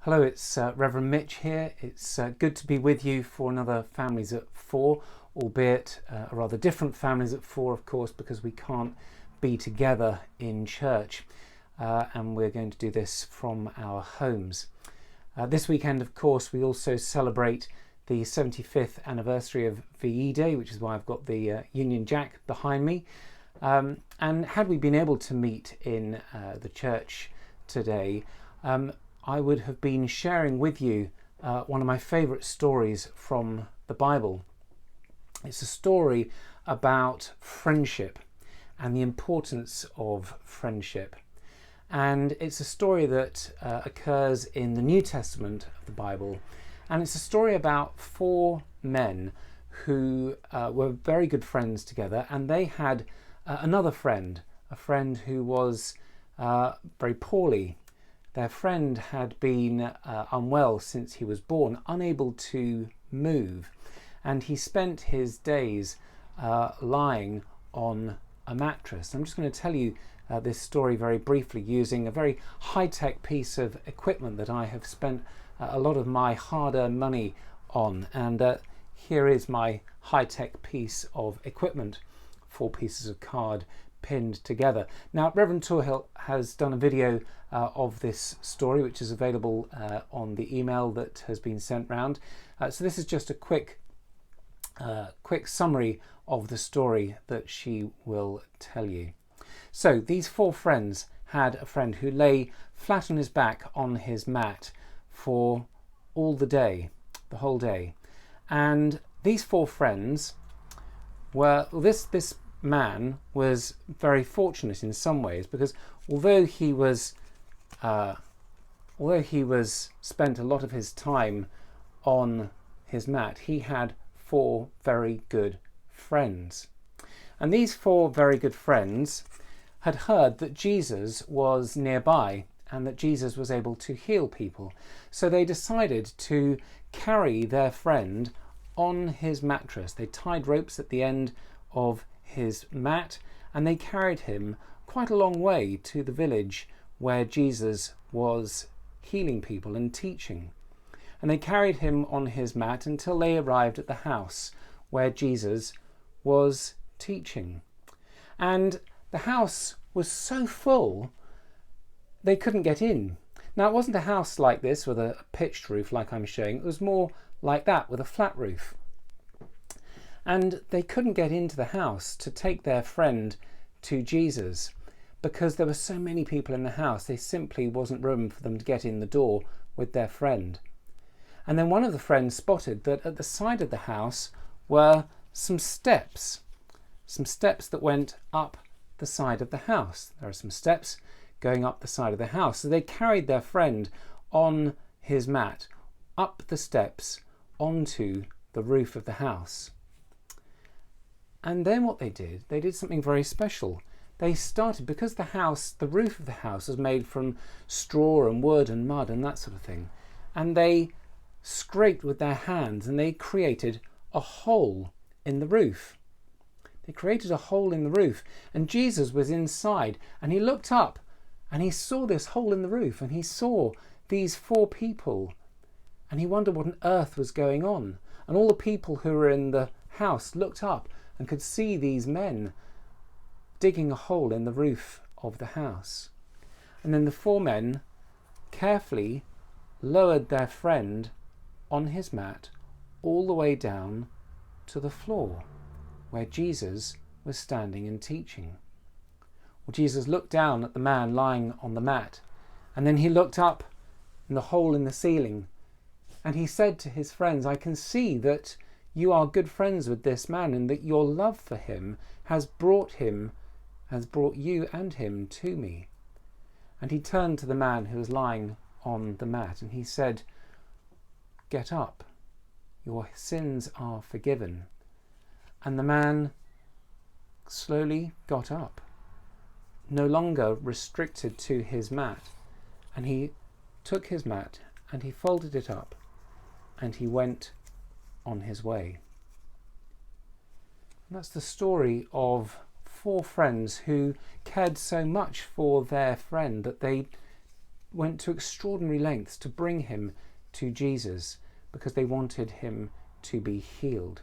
Hello, it's Reverend Mitch here. It's good to be with you for another Families at Four, albeit a rather different Families at Four, of course, because we can't be together in church. And we're going to do this from our homes. This weekend, of course, we also celebrate the 75th anniversary of VE Day, which is why I've got the Union Jack behind me. And had we been able to meet in the church today, I would have been sharing with you one of my favourite stories from the Bible. It's a story about friendship and the importance of friendship. And it's a story that occurs in the New Testament of the Bible. And it's a story about four men who were very good friends together, and they had another friend, a friend who was very poorly. Their friend had been unwell since he was born, unable to move, and he spent his days lying on a mattress. I'm just going to tell you this story very briefly using a very high-tech piece of equipment that I have spent a lot of my hard-earned money on, and here is my high-tech piece of equipment, 4 pieces of card pinned together. Now, Reverend Torhill has done a video of this story, which is available on the email that has been sent round. So this is just a quick summary of the story that she will tell you. So these 4 friends had a friend who lay flat on his back on his mat for all the day, the whole day. And these 4 friends were, this man was very fortunate in some ways, because although he was spent a lot of his time on his mat, he had 4 very good friends. And these 4 very good friends had heard that Jesus was nearby and that Jesus was able to heal people. So they decided to carry their friend on his mattress. They tied ropes at the end of his mat, and they carried him quite a long way to the village where Jesus was healing people and teaching. And they carried him on his mat until they arrived at the house where Jesus was teaching. And the house was so full they couldn't get in. Now, it wasn't a house like this with a pitched roof like I'm showing. It was more like that, with a flat roof. And they couldn't get into the house to take their friend to Jesus because there were so many people in the house. There simply wasn't room for them to get in the door with their friend. And then one of the friends spotted that at the side of the house were some steps that went up the side of the house. There are some steps going up the side of the house. So they carried their friend on his mat up the steps onto the roof of the house. And then what they did something very special. They started, because the roof of the house was made from straw and wood and mud and that sort of thing, and they scraped with their hands and they created a hole in the roof. They created a hole in the roof, and Jesus was inside, and he looked up and he saw this hole in the roof, and he saw these 4 people, and he wondered what on earth was going on. And all the people who were in the house looked up and could see these men digging a hole in the roof of the house. And then the 4 men carefully lowered their friend on his mat all the way down to the floor where Jesus was standing and teaching. Well, Jesus looked down at the man lying on the mat, and then he looked up in the hole in the ceiling, and he said to his friends, "I can see that you are good friends with this man, and that your love for him has brought you and him to me." And he turned to the man who was lying on the mat, and he said, "Get up, your sins are forgiven." And the man slowly got up, no longer restricted to his mat, and he took his mat and he folded it up and he went on his way. And that's the story of 4 friends who cared so much for their friend that they went to extraordinary lengths to bring him to Jesus because they wanted him to be healed.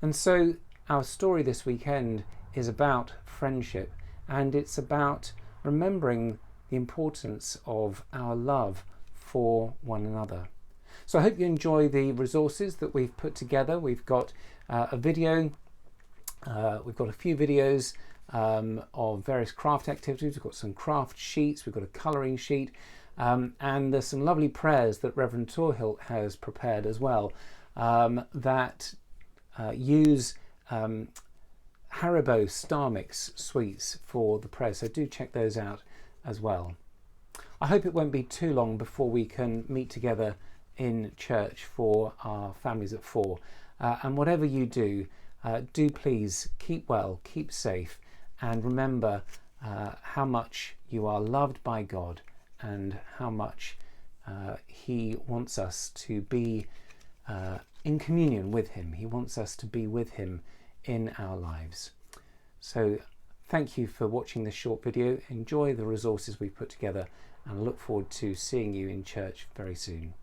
And so our story this weekend is about friendship, and it's about remembering the importance of our love for one another. So I hope you enjoy the resources that we've put together. We've got a video, we've got a few videos of various craft activities. We've got some craft sheets, we've got a colouring sheet, and there's some lovely prayers that Reverend Torhilt has prepared as well, that use Haribo Star Mix sweets for the prayers. So do check those out as well. I hope it won't be too long before we can meet together in church for our Families at Four. And whatever you do, do please keep well, keep safe, and remember how much you are loved by God and how much He wants us to be in communion with Him. He wants us to be with Him in our lives. So thank you for watching this short video. Enjoy the resources we've put together, and I look forward to seeing you in church very soon.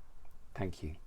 Thank you.